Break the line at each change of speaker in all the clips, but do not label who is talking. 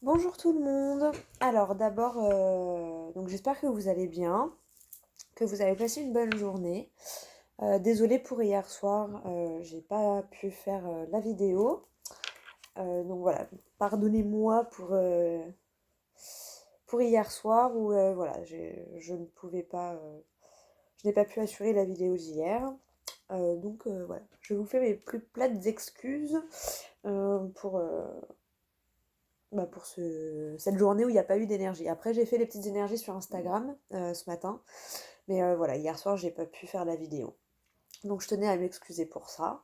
Bonjour tout le monde. Alors d'abord, donc j'espère que vous allez bien, que vous avez passé une bonne journée. Désolée pour hier soir, j'ai pas pu faire la vidéo. Donc voilà, pardonnez-moi pour hier soir où voilà, je ne pouvais pas, je n'ai pas pu assurer la vidéo d'hier. Voilà, je vous fais mes plus plates excuses pour, cette journée où il n'y a pas eu d'énergie. Après, j'ai fait les petites énergies sur Instagram ce matin. Mais voilà, hier soir, j'ai pas pu faire la vidéo. Donc je tenais à m'excuser pour ça.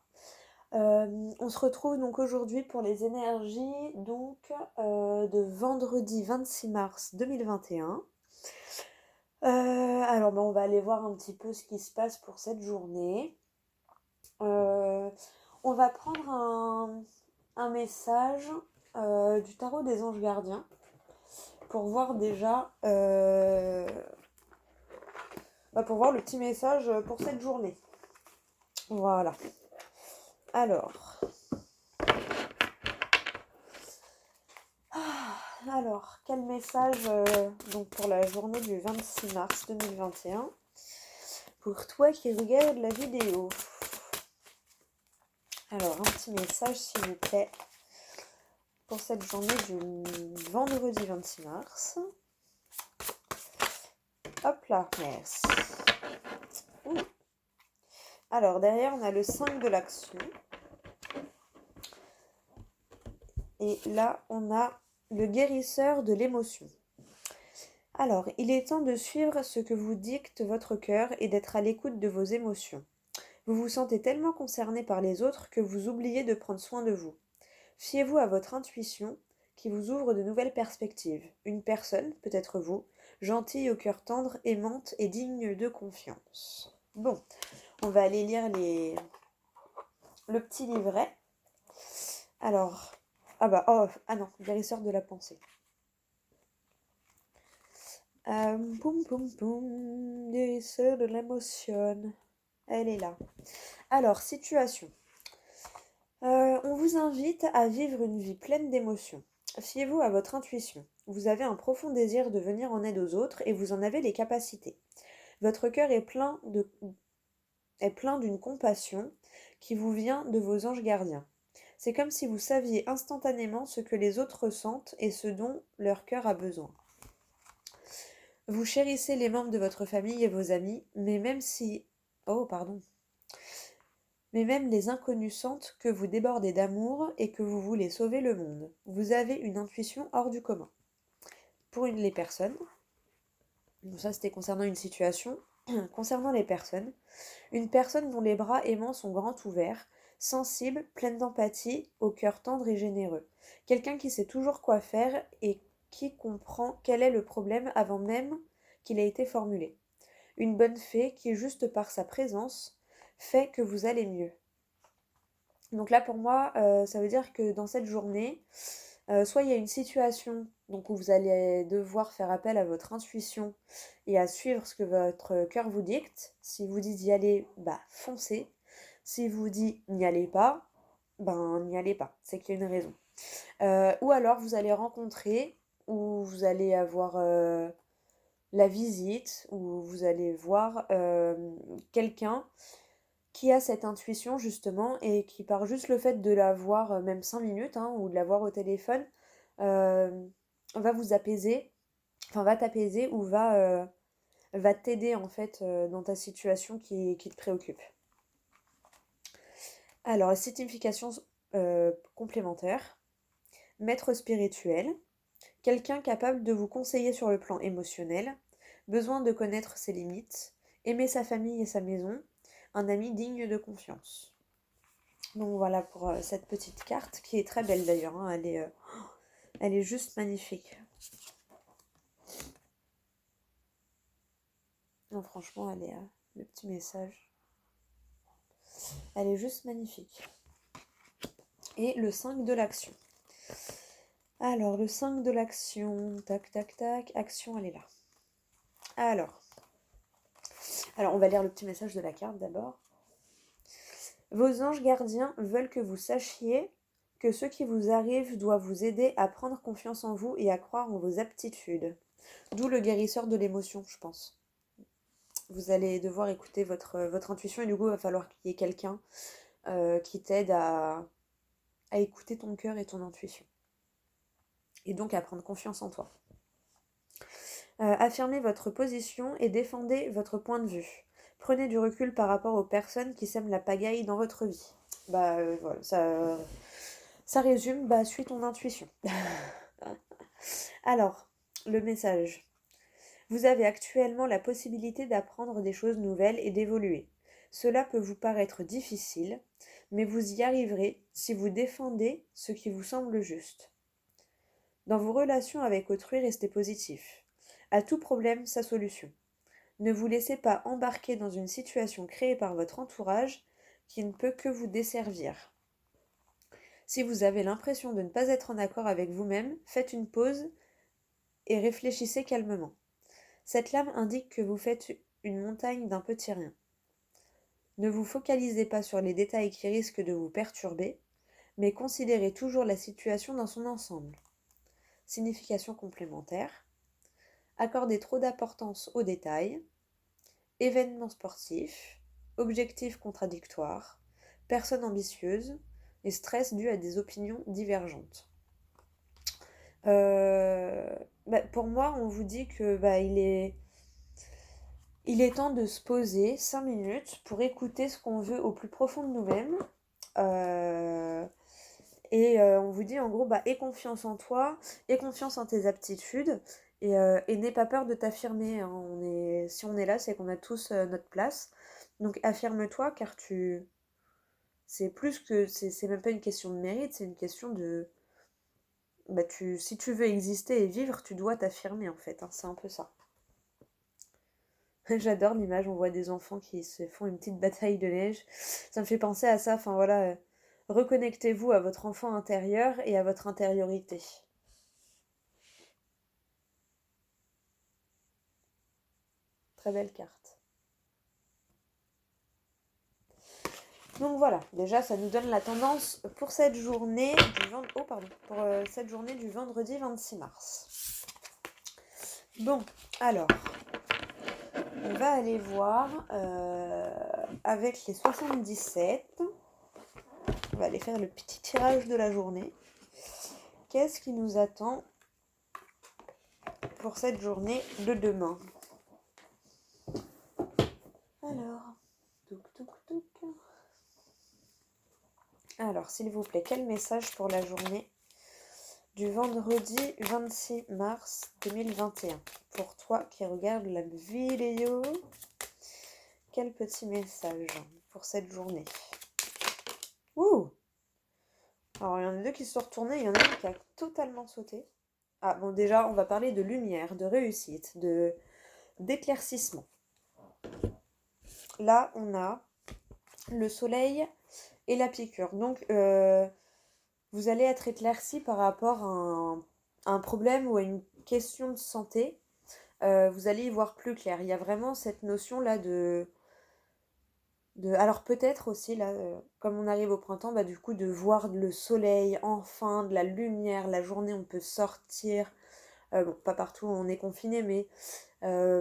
On se retrouve donc aujourd'hui pour les énergies de vendredi 26 mars 2021. Alors on va aller voir un petit peu ce qui se passe pour cette journée. Euh, on va prendre un message du tarot des anges gardiens pour voir déjà, pour voir le petit message pour cette journée. Voilà. Alors, quel message donc pour la journée du 26 mars 2021 pour toi qui regarde la vidéo. Alors, un petit message s'il vous plaît pour cette journée du vendredi 26 mars. Hop là, merci. Ouh. Alors, derrière, on a le 5 de l'action. Et là, on a le guérisseur de l'émotion. Alors, il est temps de suivre ce que vous dicte votre cœur et d'être à l'écoute de vos émotions. Vous vous sentez tellement concerné par les autres que vous oubliez de prendre soin de vous. Fiez-vous à votre intuition qui vous ouvre de nouvelles perspectives. Une personne, peut-être vous, gentille au cœur tendre, aimante et digne de confiance. Bon, on va aller lire le petit livret. Alors, ah non, guérisseur de la pensée. Poum poum poum, guérisseur de l'émotion. Elle est là. Alors, situation. On vous invite à vivre une vie pleine d'émotions. Fiez-vous à votre intuition. Vous avez un profond désir de venir en aide aux autres et vous en avez les capacités. Votre cœur est plein d'une compassion qui vous vient de vos anges gardiens. C'est comme si vous saviez instantanément ce que les autres ressentent et ce dont leur cœur a besoin. Vous chérissez les membres de votre famille et vos amis, mais même si... Oh, pardon. Mais même les inconnus sentent que vous débordez d'amour et que vous voulez sauver le monde. Vous avez une intuition hors du commun. Pour les personnes, donc ça c'était concernant une situation, concernant les personnes, une personne dont les bras aimants sont grands ouverts, sensible, pleine d'empathie, au cœur tendre et généreux. Quelqu'un qui sait toujours quoi faire et qui comprend quel est le problème avant même qu'il ait été formulé. Une bonne fée qui, juste par sa présence, fait que vous allez mieux. Donc là, pour moi, ça veut dire que dans cette journée, soit il y a une situation donc, où vous allez devoir faire appel à votre intuition et à suivre ce que votre cœur vous dicte. Si vous dit d'y aller, bah foncez. Si vous dit n'y allez pas, ben n'y allez pas. C'est qu'il y a une raison. Ou alors vous allez rencontrer, ou vous allez avoir la visite, ou vous allez voir quelqu'un qui a cette intuition justement et qui par juste le fait de la voir même 5 minutes ou de la voir au téléphone euh, va vous apaiser, enfin va t'apaiser ou va t'aider en fait dans ta situation qui te préoccupe. Alors, la signification complémentaire, maître spirituel, quelqu'un capable de vous conseiller sur le plan émotionnel, besoin de connaître ses limites, aimer sa famille et sa maison, un ami digne de confiance. Donc voilà pour cette petite carte qui est très belle d'ailleurs, hein. Elle est juste magnifique. Non, franchement, le petit message. Elle est juste magnifique. Et le 5 de l'action. Alors, le 5 de l'action. Tac, tac, tac. Action, elle est là. Alors, on va lire le petit message de la carte d'abord. Vos anges gardiens veulent que vous sachiez que ce qui vous arrive doit vous aider à prendre confiance en vous et à croire en vos aptitudes. D'où le guérisseur de l'émotion, je pense. Vous allez devoir écouter votre intuition et du coup, il va falloir qu'il y ait quelqu'un qui t'aide à écouter ton cœur et ton intuition. Et donc à prendre confiance en toi. Affirmez votre position et défendez votre point de vue. Prenez du recul par rapport aux personnes qui sèment la pagaille dans votre vie. Voilà, ça résume, suis ton intuition. Alors, le message. Vous avez actuellement la possibilité d'apprendre des choses nouvelles et d'évoluer. Cela peut vous paraître difficile, mais vous y arriverez si vous défendez ce qui vous semble juste. Dans vos relations avec autrui, restez positif. À tout problème, sa solution. Ne vous laissez pas embarquer dans une situation créée par votre entourage qui ne peut que vous desservir. Si vous avez l'impression de ne pas être en accord avec vous-même, faites une pause et réfléchissez calmement. Cette lame indique que vous faites une montagne d'un petit rien. Ne vous focalisez pas sur les détails qui risquent de vous perturber, mais considérez toujours la situation dans son ensemble. Signification complémentaire. Accordez trop d'importance aux détails. Événements sportifs. Objectifs contradictoires. Personnes ambitieuses. Et stress dû à des opinions divergentes. Pour moi, on vous dit que il est temps de se poser 5 minutes pour écouter ce qu'on veut au plus profond de nous-mêmes. On vous dit en gros, aie confiance en toi, aie confiance en tes aptitudes et n'aie pas peur de t'affirmer. Hein. Si on est là, c'est qu'on a tous notre place. Donc affirme-toi car c'est même pas une question de mérite, c'est une question de... si tu veux exister et vivre, tu dois t'affirmer en fait. Hein. C'est un peu ça. J'adore l'image, on voit des enfants qui se font une petite bataille de neige. Ça me fait penser à ça, enfin voilà, reconnectez-vous à votre enfant intérieur et à votre intériorité. Très belle carte. Donc voilà, déjà ça nous donne la tendance pour cette journée cette journée du vendredi 26 mars. Bon, alors, on va aller voir avec les 77. On va aller faire le petit tirage de la journée. Qu'est-ce qui nous attend pour cette journée de demain? Alors, Alors, s'il vous plaît, quel message pour la journée du vendredi 26 mars 2021? Pour toi qui regardes la vidéo, quel petit message pour cette journée? Ouh! Alors, il y en a deux qui se sont retournés, il y en a un qui a totalement sauté. Ah, bon, déjà, on va parler de lumière, de réussite, d'éclaircissement. Là, on a le soleil et la piqûre. Donc, vous allez être éclairci par rapport à un problème ou à une question de santé. Vous allez y voir plus clair. Il y a vraiment cette notion-là alors peut-être aussi, là, comme on arrive au printemps, du coup, de voir le soleil, enfin, de la lumière, la journée, on peut sortir. Bon, pas partout, on est confiné, mais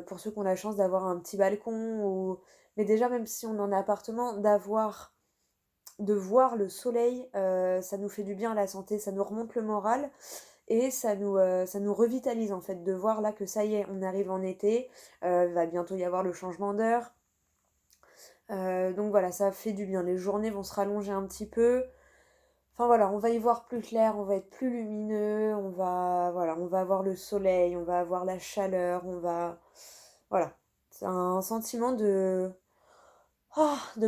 pour ceux qui ont la chance d'avoir un petit balcon, mais déjà, même si on est en appartement, de voir le soleil, ça nous fait du bien à la santé, ça nous remonte le moral et ça nous revitalise en fait, de voir là que ça y est, on arrive en été, va bientôt y avoir le changement d'heure. Donc voilà, ça fait du bien, les journées vont se rallonger un petit peu. Enfin voilà, on va y voir plus clair, on va être plus lumineux, on va avoir le soleil, on va avoir la chaleur, voilà. C'est un sentiment de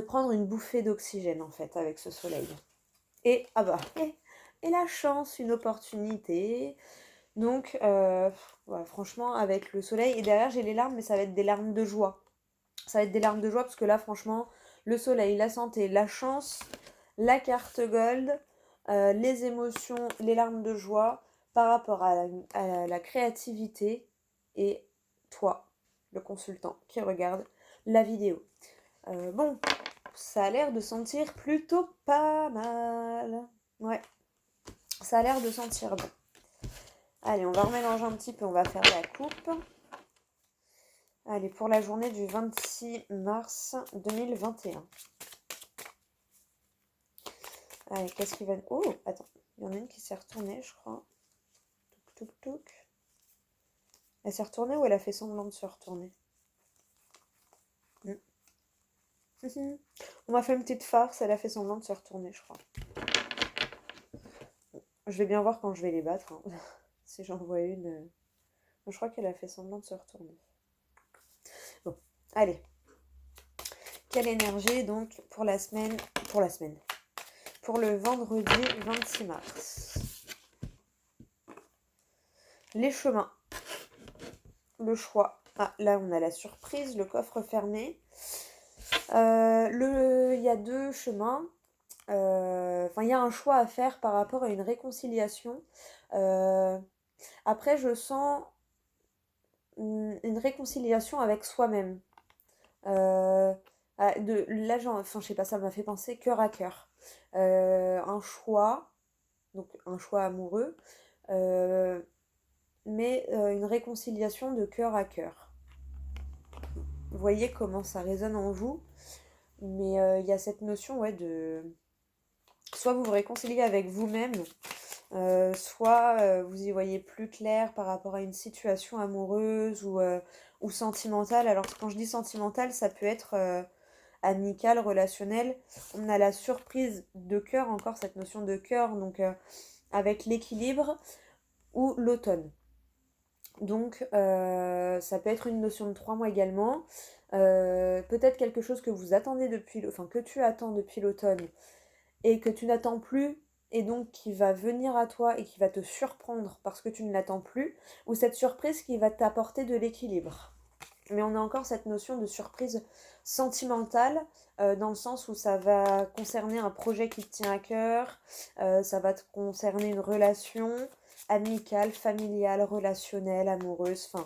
prendre une bouffée d'oxygène en fait avec ce soleil. Et et la chance, une opportunité. Donc franchement avec le soleil, et derrière j'ai les larmes, mais ça va être des larmes de joie. Ça va être des larmes de joie parce que là franchement, le soleil, la santé, la chance, la carte gold, les émotions, les larmes de joie par rapport à la créativité et toi, le consultant qui regarde la vidéo. Bon, ça a l'air de sentir plutôt pas mal. Ouais. Ça a l'air de sentir bon. Allez, on va remélanger un petit peu, on va faire la coupe. Allez, pour la journée du 26 mars 2021. Allez, qu'est-ce qui va... Oh, attends, il y en a une qui s'est retournée, je crois. Touc, touc, touc. Elle s'est retournée ou elle a fait semblant de se retourner? On m'a fait une petite farce, elle a fait semblant de se retourner, je crois. Je vais bien voir quand je vais les battre, hein. Si j'en vois une... Je crois qu'elle a fait semblant de se retourner. Bon, allez. Quelle énergie, donc, pour la semaine... Pour le vendredi 26 mars. Les chemins. Le choix. Ah, là, on a la surprise, le coffre fermé. Il y a deux chemins. Il y a un choix à faire par rapport à une réconciliation. Après, je sens une réconciliation avec soi-même. Là, je sais pas, ça m'a fait penser cœur à cœur. Un choix, donc un choix amoureux, mais une réconciliation de cœur à cœur. Vous voyez comment ça résonne en vous, mais il y a cette notion, ouais, de... Soit vous vous réconciliez avec vous-même, soit vous y voyez plus clair par rapport à une situation amoureuse ou sentimentale. Alors quand je dis sentimentale, ça peut être amicale, relationnelle. On a la surprise de cœur, encore cette notion de cœur, donc avec l'équilibre ou l'automne. Donc ça peut être une notion de 3 mois également. Peut-être quelque chose que vous attendez que tu attends depuis l'automne et que tu n'attends plus et donc qui va venir à toi et qui va te surprendre parce que tu ne l'attends plus, ou cette surprise qui va t'apporter de l'équilibre. Mais on a encore cette notion de surprise sentimentale, dans le sens où ça va concerner un projet qui te tient à cœur, ça va te concerner une relation amicale, familiale, relationnelle, amoureuse, enfin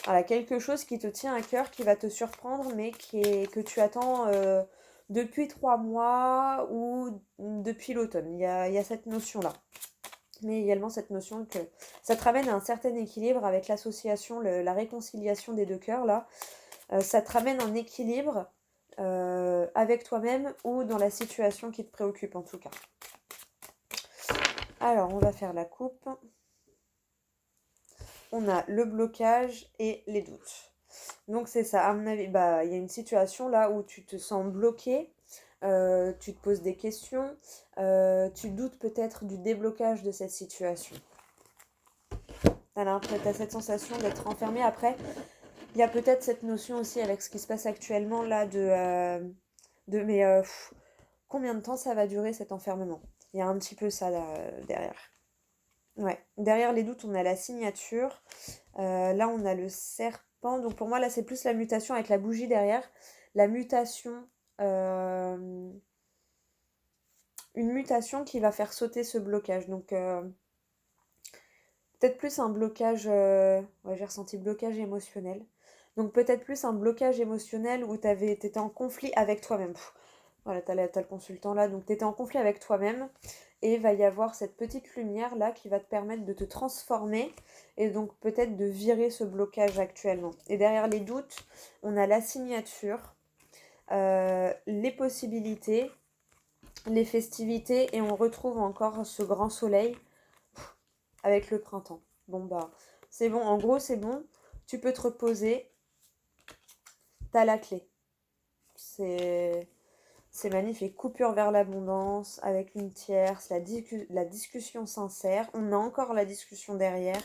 voilà, quelque chose qui te tient à cœur, qui va te surprendre, mais que tu attends depuis 3 mois ou depuis l'automne. Il y a cette notion-là. Mais également cette notion que ça te ramène à un certain équilibre avec l'association, la réconciliation des deux cœurs, là. Ça te ramène en équilibre avec toi-même ou dans la situation qui te préoccupe, en tout cas. Alors, on va faire la coupe. On a le blocage et les doutes. Donc c'est ça, à mon avis, il y a une situation là où tu te sens bloqué, tu te poses des questions, tu doutes peut-être du déblocage de cette situation. T'as cette sensation d'être enfermé. Après, il y a peut-être cette notion aussi avec ce qui se passe actuellement là combien de temps ça va durer cet enfermement? Il y a un petit peu ça là, derrière. Ouais, derrière les doutes, on a la signature. Là, on a le serpent. Donc pour moi, là, c'est plus la mutation avec la bougie derrière. La mutation. Une mutation qui va faire sauter ce blocage. Donc peut-être plus un blocage... ouais, j'ai ressenti blocage émotionnel. Donc peut-être plus un blocage émotionnel où t'étais en conflit avec toi-même. Voilà, t'as le consultant là. Donc t'étais en conflit avec toi-même. Et il va y avoir cette petite lumière là qui va te permettre de te transformer et donc peut-être de virer ce blocage actuellement. Et derrière les doutes, on a la signature, les possibilités, les festivités et on retrouve encore ce grand soleil avec le printemps. Bon bah c'est bon, en gros c'est bon, tu peux te reposer, t'as la clé. C'est magnifique. Coupure vers l'abondance avec une tierce, la discussion sincère. On a encore la discussion derrière.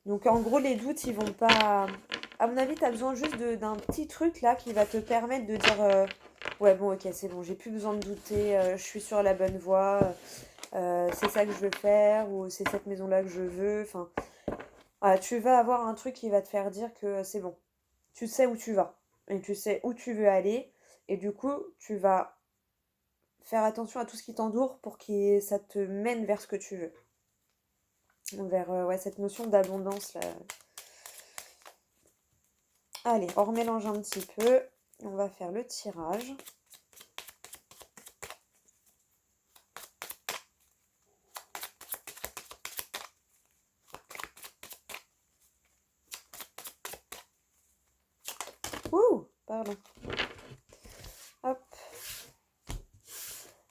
Donc en gros, les doutes, ils vont pas... À mon avis, tu as besoin juste d'un petit truc là qui va te permettre de dire ouais, bon, ok, c'est bon, j'ai plus besoin de douter, je suis sur la bonne voie, c'est ça que je veux faire ou c'est cette maison-là que je veux. Enfin, voilà, tu vas avoir un truc qui va te faire dire que c'est bon. Tu sais où tu vas et tu sais où tu veux aller. Et du coup, tu vas faire attention à tout ce qui t'entoure pour que ça te mène vers ce que tu veux. Vers ouais, cette notion d'abondance là. Allez, on remélange un petit peu. On va faire le tirage. parle. Hop.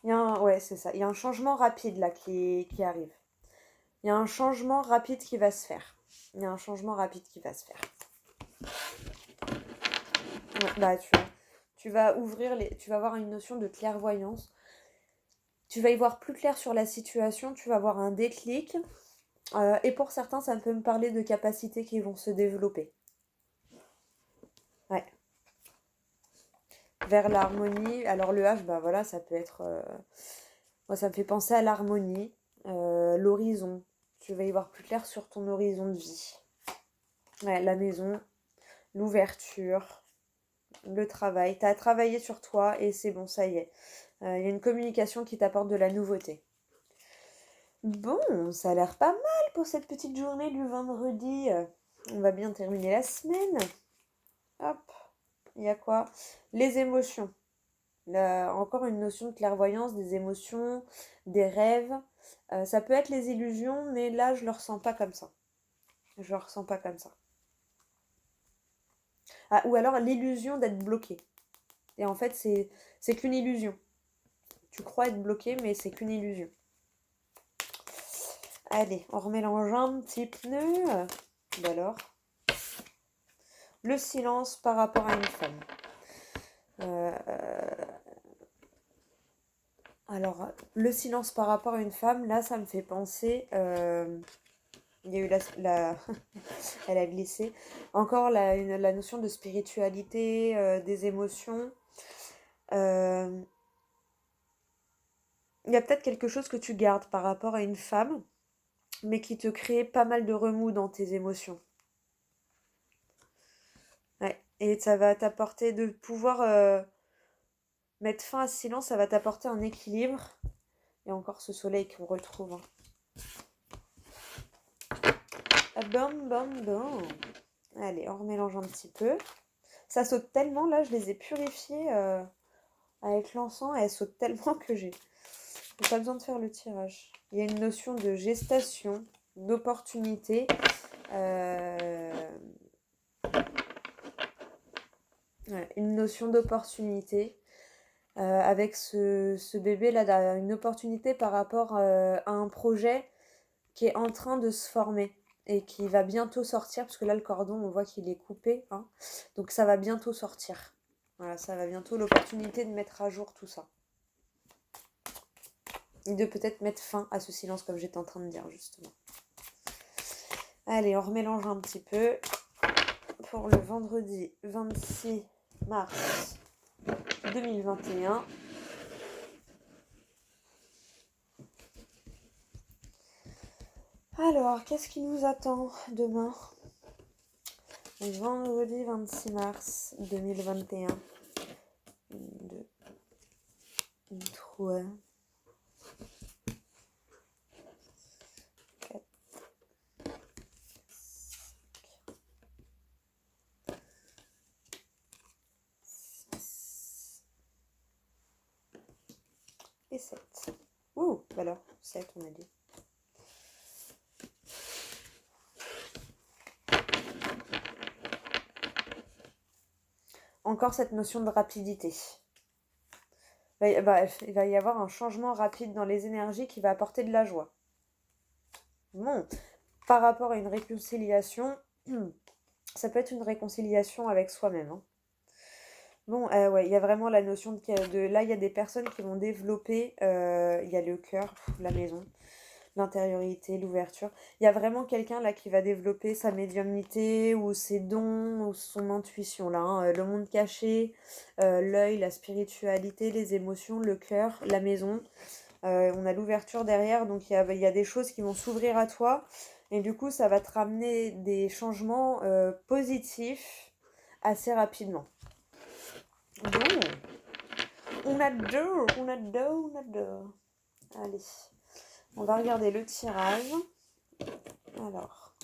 Ouais, c'est ça. Il y a un changement rapide là qui arrive. Il y a un changement rapide qui va se faire. Il y a un changement rapide qui va se faire. Ouais, bah, tu vas tu vas avoir une notion de clairvoyance. Tu vas y voir plus clair sur la situation. Tu vas avoir un déclic. Et pour certains, ça peut me parler de capacités qui vont se développer. Ouais. Vers l'harmonie. Alors le H, bah voilà, ça peut être... moi, ça me fait penser à l'harmonie, l'horizon. Tu vas y voir plus clair sur ton horizon de vie. Ouais, la maison, l'ouverture, le travail. Tu as travaillé sur toi et c'est bon, ça y est. Il y a une communication qui t'apporte de la nouveauté. Bon, ça a l'air pas mal pour cette petite journée du vendredi. On va bien terminer la semaine. Hop, il y a quoi? Les émotions. Là, encore une notion de clairvoyance, des émotions, des rêves. Ça peut être les illusions, mais là, je le ressens pas comme ça. Je le ressens pas comme ça. Ah, ou alors l'illusion d'être bloqué. Et en fait, c'est qu'une illusion. Tu crois être bloqué, mais c'est qu'une illusion. Allez, on remélange un petit pneu. Alors, le silence par rapport à une femme. Alors, le silence par rapport à une femme, là, ça me fait penser... il y a eu elle a glissé. Encore la notion de spiritualité, des émotions. Il y a peut-être quelque chose que tu gardes par rapport à une femme, mais qui te crée pas mal de remous dans tes émotions. Ouais. Et ça va t'apporter de pouvoir mettre fin à ce silence, ça va t'apporter un équilibre. Et encore ce soleil qu'on retrouve. Hein. Ah, bam, bam, bam. Allez, on remélange un petit peu. Ça saute tellement, là, je les ai purifiés avec l'encens et elles sautent tellement que j'ai pas besoin de faire le tirage. Il y a une notion de gestation, d'opportunité. Ouais, une notion d'opportunité. Avec ce bébé là, une opportunité par rapport à un projet qui est en train de se former et qui va bientôt sortir, parce que là le cordon on voit qu'il est coupé, hein, donc ça va bientôt sortir. Voilà, ça va bientôt, l'opportunité de mettre à jour tout ça. Et de peut-être mettre fin à ce silence comme j'étais en train de dire justement. Allez, on remélange un petit peu pour le vendredi 26 mars 2021. Alors, qu'est-ce qui nous attend demain? Vendredi 26 mars 2021. 1, 2, 3, 4, 6 et 7. Ouh, voilà, 7 on a dit. Encore cette notion de rapidité. Il va y avoir un changement rapide dans les énergies qui va apporter de la joie. Bon, par rapport à une réconciliation, ça peut être une réconciliation avec soi-même. Hein. Bon, ouais, il y a vraiment la notion là, il y a des personnes qui vont développer, il y a le cœur, la maison, l'intériorité, l'ouverture. Il y a vraiment quelqu'un là qui va développer sa médiumnité ou ses dons ou son intuition là, hein, le monde caché, l'œil, la spiritualité, les émotions, le cœur, la maison. On a l'ouverture derrière, donc il y a des choses qui vont s'ouvrir à toi et du coup ça va te ramener des changements positifs assez rapidement. Bon, on adore. Allez, on va regarder le tirage. Alors,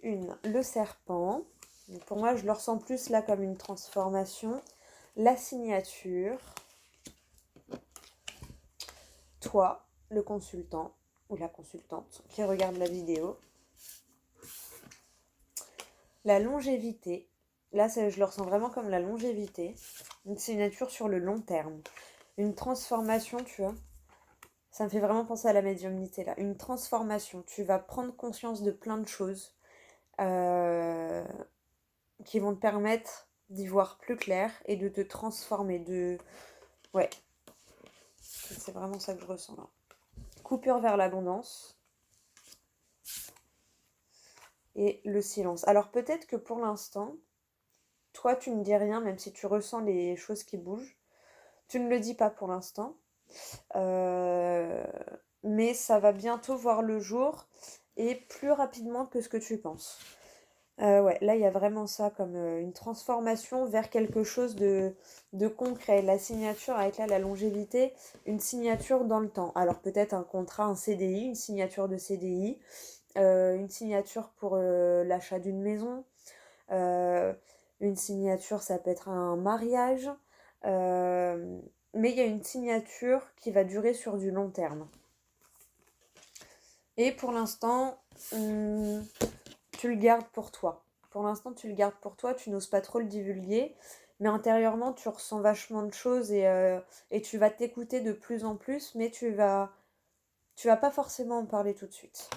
le serpent. Pour moi, je le ressens plus là comme une transformation. La signature. Toi, le consultant ou la consultante qui regarde la vidéo. La longévité. Là, je le ressens vraiment comme la longévité. Une signature sur le long terme. Une transformation, tu vois. Ça me fait vraiment penser à la médiumnité, là. Une transformation. Tu vas prendre conscience de plein de choses euh, qui vont te permettre d'y voir plus clair et de te transformer. Ouais, c'est vraiment ça que je ressens, là. Coupure vers l'abondance. Et le silence. Alors peut-être que pour l'instant, toi, tu ne dis rien, même si tu ressens les choses qui bougent. Tu ne le dis pas pour l'instant. Euh, mais ça va bientôt voir le jour et plus rapidement que ce que tu penses. Ouais, là, il y a vraiment ça comme une transformation vers quelque chose de concret. La signature avec là, la longévité, une signature dans le temps. Alors peut-être un contrat, un CDI, une signature de CDI, une signature pour l'achat d'une maison, euh, une signature, ça peut être un mariage, euh, mais il y a une signature qui va durer sur du long terme. Et pour l'instant, tu le gardes pour toi. Pour l'instant, tu le gardes pour toi, tu n'oses pas trop le divulguer, mais intérieurement, tu ressens vachement de choses et tu vas t'écouter de plus en plus, mais tu vas pas forcément en parler tout de suite.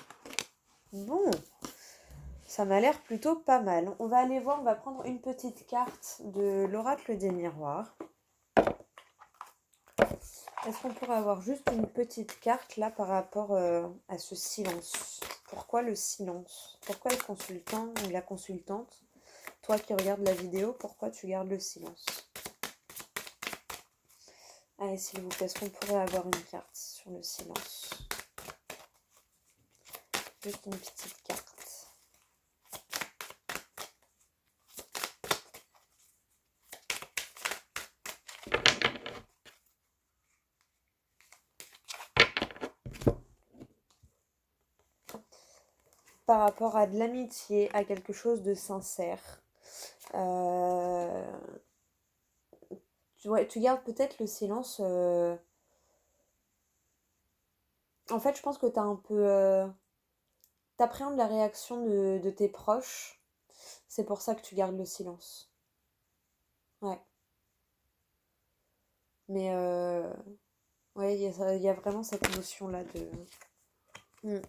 Bon, ça m'a l'air plutôt pas mal. On va aller voir, on va prendre une petite carte de l'oracle des miroirs. Est-ce qu'on pourrait avoir juste une petite carte là par rapport à ce silence? Pourquoi le silence? Pourquoi le consultant ou la consultante, toi qui regardes la vidéo, pourquoi tu gardes le silence? Allez, s'il vous plaît, est-ce qu'on pourrait avoir une carte sur le silence? Juste une petite carte. Par rapport à de l'amitié, à quelque chose de sincère. Tu gardes peut-être le silence. En fait, je pense que tu as un peu. T'appréhendes la réaction de tes proches. C'est pour ça que tu gardes le silence. Ouais. Mais ouais, il y a vraiment cette notion-là de. Mm.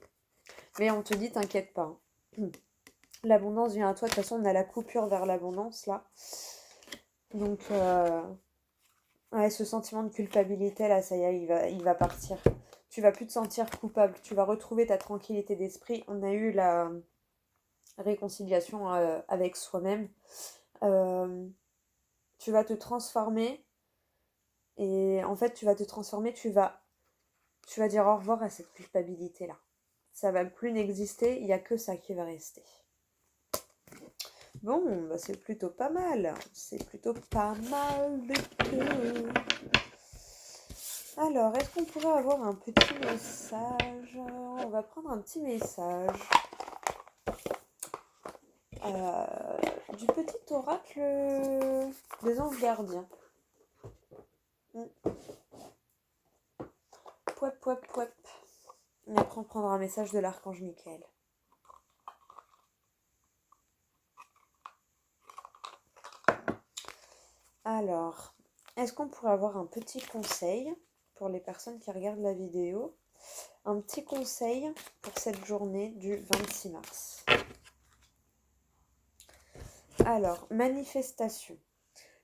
Mais on te dit, t'inquiète pas, hein. L'abondance vient à toi. De toute façon, on a la coupure vers l'abondance là. Donc, ouais, ce sentiment de culpabilité là, ça y est, il va partir. Tu vas plus te sentir coupable. Tu vas retrouver ta tranquillité d'esprit. On a eu la réconciliation avec soi-même. Euh, Tu vas te transformer. Et en fait, tu vas te transformer. Tu vas dire au revoir à cette culpabilité là. Ça va plus n'exister. Il n'y a que ça qui va rester. Bon, bah c'est plutôt pas mal. C'est plutôt pas mal du tout. Alors, est-ce qu'on pourrait avoir un petit message? On va prendre un petit message du petit oracle des anges gardiens. Pouep, pouep, pouep. Et après, on prendra un message de l'archange Michael. Alors, est-ce qu'on pourrait avoir un petit conseil pour les personnes qui regardent la vidéo? Un petit conseil pour cette journée du 26 mars. Alors, manifestation.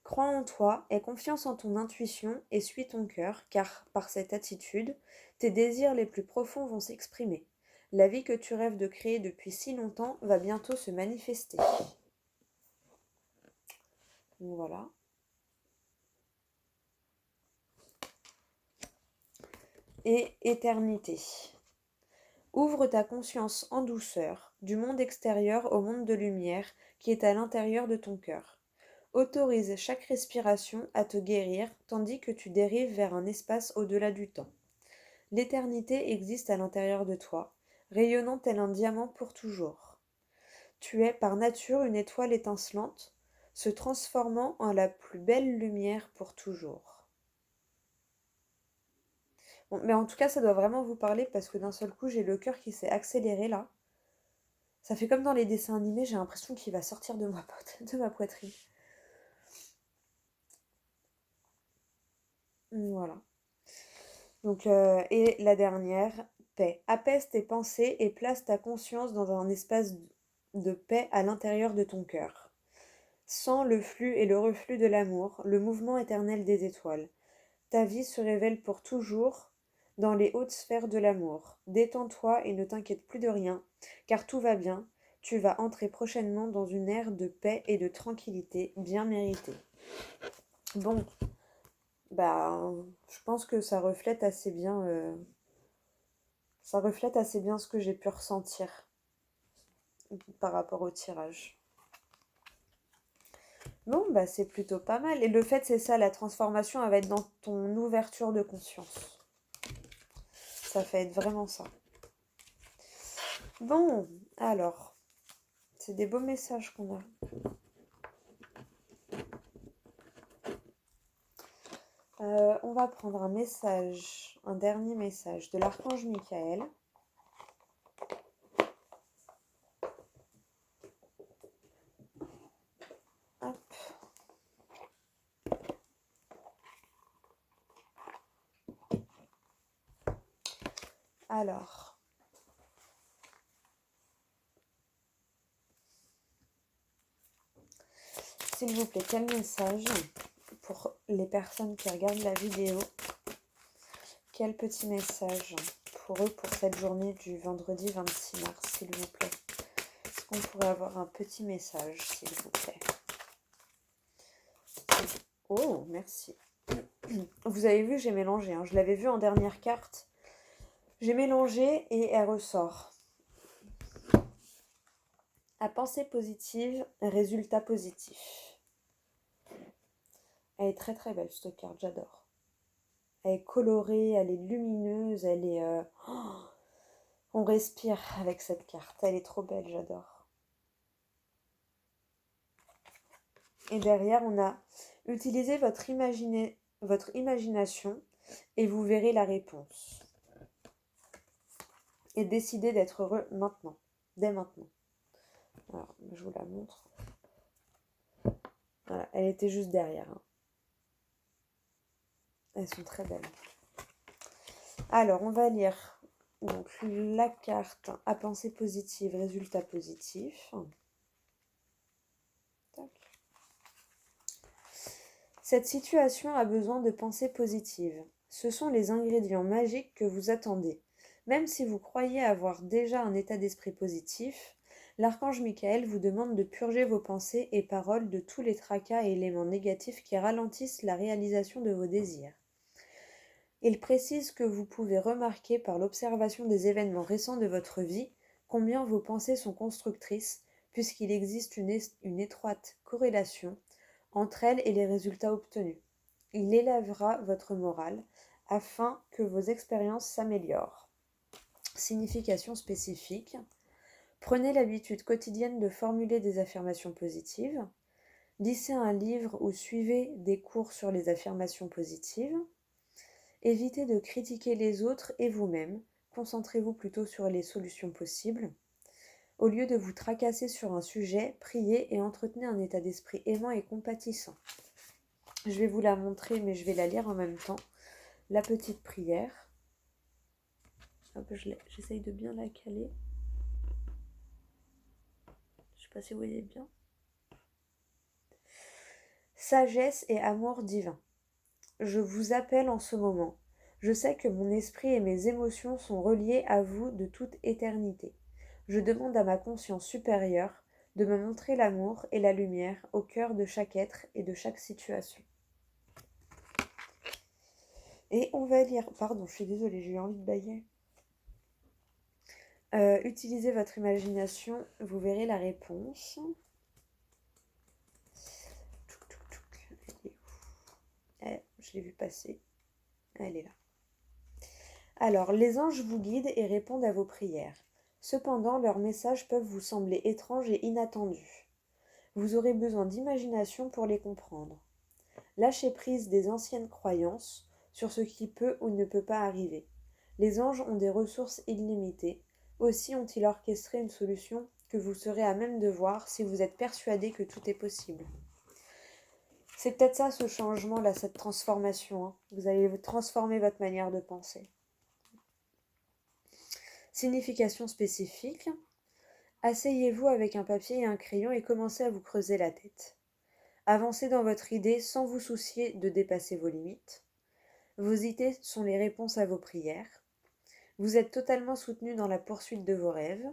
Crois en toi, aie confiance en ton intuition et suis ton cœur, car par cette attitude, tes désirs les plus profonds vont s'exprimer. La vie que tu rêves de créer depuis si longtemps va bientôt se manifester. Donc voilà. Et éternité. Ouvre ta conscience en douceur, du monde extérieur au monde de lumière qui est à l'intérieur de ton cœur. Autorise chaque respiration à te guérir tandis que tu dérives vers un espace au-delà du temps. L'éternité existe à l'intérieur de toi, rayonnant tel un diamant pour toujours. Tu es par nature une étoile étincelante, se transformant en la plus belle lumière pour toujours. Bon, mais en tout cas, ça doit vraiment vous parler parce que d'un seul coup, j'ai le cœur qui s'est accéléré là. Ça fait comme dans les dessins animés, j'ai l'impression qu'il va sortir de ma poitrine. Voilà. Donc, et la dernière, paix. Apaise tes pensées et place ta conscience dans un espace de paix à l'intérieur de ton cœur. Sens le flux et le reflux de l'amour, le mouvement éternel des étoiles. Ta vie se révèle pour toujours dans les hautes sphères de l'amour. Détends-toi et ne t'inquiète plus de rien, car tout va bien. Tu vas entrer prochainement dans une ère de paix et de tranquillité bien méritée. Bon, bah, je pense que ça reflète assez bien, ce que j'ai pu ressentir par rapport au tirage. Bon, bah, c'est plutôt pas mal. Et le fait, c'est ça, la transformation, elle va être dans ton ouverture de conscience. Ça fait être vraiment ça. Bon, alors, c'est des beaux messages qu'on a. On va prendre un dernier message de l'archange Michael. Hop. Alors, s'il vous plaît, quel message pour les personnes qui regardent la vidéo? Quel petit message pour eux pour cette journée du vendredi 26 mars, s'il vous plaît? Est-ce qu'on pourrait avoir un petit message, s'il vous plaît? Oh, merci. Vous avez vu, j'ai mélangé. Je l'avais vu en dernière carte. J'ai mélangé et elle ressort. À pensée positive, résultat positif. Elle est très très belle cette carte, j'adore. Elle est colorée, elle est lumineuse, elle est... on respire avec cette carte, elle est trop belle, j'adore. Et derrière, on a utilisé votre imagination et vous verrez la réponse. Et décidez d'être heureux maintenant, dès maintenant. Alors, je vous la montre. Voilà, elle était juste derrière. Elles sont très belles. Alors, on va lire donc la carte à pensée positive, résultat positif. Tac. Cette situation a besoin de pensées positives. Ce sont les ingrédients magiques que vous attendez. Même si vous croyez avoir déjà un état d'esprit positif, l'archange Michael vous demande de purger vos pensées et paroles de tous les tracas et éléments négatifs qui ralentissent la réalisation de vos désirs. Il précise que vous pouvez remarquer par l'observation des événements récents de votre vie combien vos pensées sont constructrices, puisqu'il existe une étroite corrélation entre elles et les résultats obtenus. Il élèvera votre morale afin que vos expériences s'améliorent. Signification spécifique. Prenez l'habitude quotidienne de formuler des affirmations positives. Lisez un livre ou suivez des cours sur les affirmations positives. Évitez de critiquer les autres et vous-même. Concentrez-vous plutôt sur les solutions possibles. Au lieu de vous tracasser sur un sujet, priez et entretenez un état d'esprit aimant et compatissant. Je vais vous la montrer, mais je vais la lire en même temps. La petite prière. Hop, j'essaye de bien la caler. Je ne sais pas si vous voyez bien. Sagesse et amour divin. Je vous appelle en ce moment. Je sais que mon esprit et mes émotions sont reliés à vous de toute éternité. Je demande à ma conscience supérieure de me montrer l'amour et la lumière au cœur de chaque être et de chaque situation. Et on va lire... Pardon, je suis désolée, j'ai eu envie de bâiller. Utilisez votre imagination, vous verrez la réponse. Je l'ai vue passer. Elle est là. Alors, les anges vous guident et répondent à vos prières. Cependant, leurs messages peuvent vous sembler étranges et inattendus. Vous aurez besoin d'imagination pour les comprendre. Lâchez prise des anciennes croyances sur ce qui peut ou ne peut pas arriver. Les anges ont des ressources illimitées. Aussi ont-ils orchestré une solution que vous serez à même de voir si vous êtes persuadé que tout est possible. C'est peut-être ça, ce changement-là, cette transformation, hein. Vous allez transformer votre manière de penser. Signification spécifique. Asseyez-vous avec un papier et un crayon et commencez à vous creuser la tête. Avancez dans votre idée sans vous soucier de dépasser vos limites. Vos idées sont les réponses à vos prières. Vous êtes totalement soutenu dans la poursuite de vos rêves.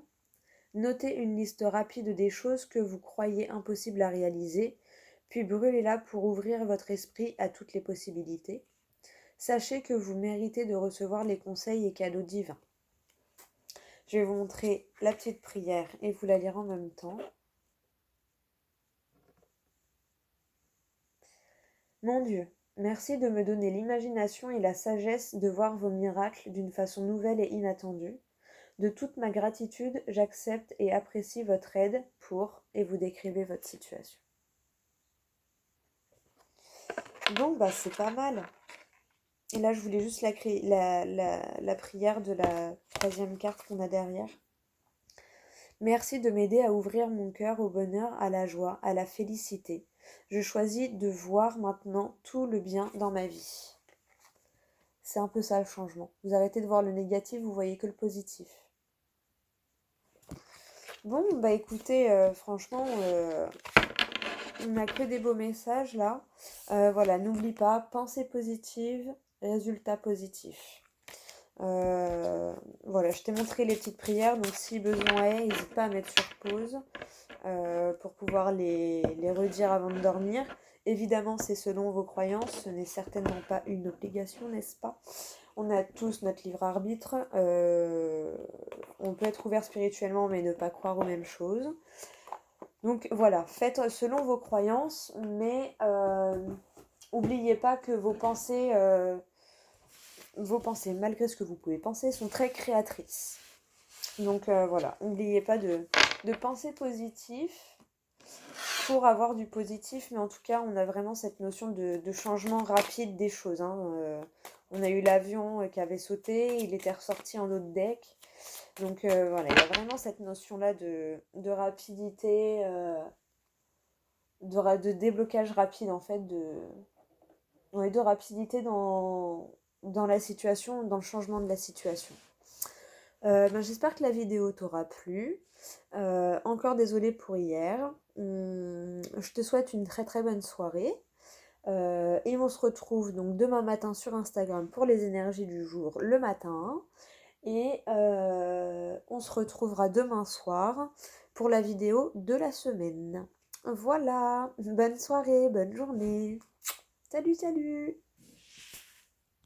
Notez une liste rapide des choses que vous croyez impossibles à réaliser, puis brûlez-la pour ouvrir votre esprit à toutes les possibilités. Sachez que vous méritez de recevoir les conseils et cadeaux divins. Je vais vous montrer la petite prière et vous la lire en même temps. Mon Dieu, merci de me donner l'imagination et la sagesse de voir vos miracles d'une façon nouvelle et inattendue. De toute ma gratitude, j'accepte et apprécie votre aide pour, et vous décrivez votre situation. Bon, bah c'est pas mal. Et là, je voulais juste la prière de la troisième carte qu'on a derrière. Merci de m'aider à ouvrir mon cœur au bonheur, à la joie, à la félicité. Je choisis de voir maintenant tout le bien dans ma vie. C'est un peu ça le changement. Vous arrêtez de voir le négatif, vous voyez que le positif. Bon, bah écoutez, franchement, on n'a que des beaux messages là. Voilà, n'oublie pas, pensée positive, résultat positif. Voilà, je t'ai montré les petites prières, donc si besoin est, n'hésite pas à mettre sur pause pour pouvoir les redire avant de dormir. Évidemment, c'est selon vos croyances, ce n'est certainement pas une obligation, n'est-ce pas? On a tous notre libre arbitre, on peut être ouvert spirituellement mais ne pas croire aux mêmes choses. Donc voilà, faites selon vos croyances, mais n'oubliez pas que vos pensées, malgré ce que vous pouvez penser, sont très créatrices. Donc voilà, n'oubliez pas de penser positif pour avoir du positif, mais en tout cas, on a vraiment cette notion de changement rapide des choses, hein. On a eu l'avion qui avait sauté, il était ressorti en autre deck. Donc voilà, il y a vraiment cette notion-là de rapidité, de déblocage rapide en fait, de rapidité dans la situation, dans le changement de la situation. J'espère que la vidéo t'aura plu. Encore désolée pour hier. Je te souhaite une très très bonne soirée. Et on se retrouve donc demain matin sur Instagram pour les énergies du jour le matin. Et on se retrouvera demain soir pour la vidéo de la semaine. Voilà, bonne soirée, bonne journée. Salut, salut!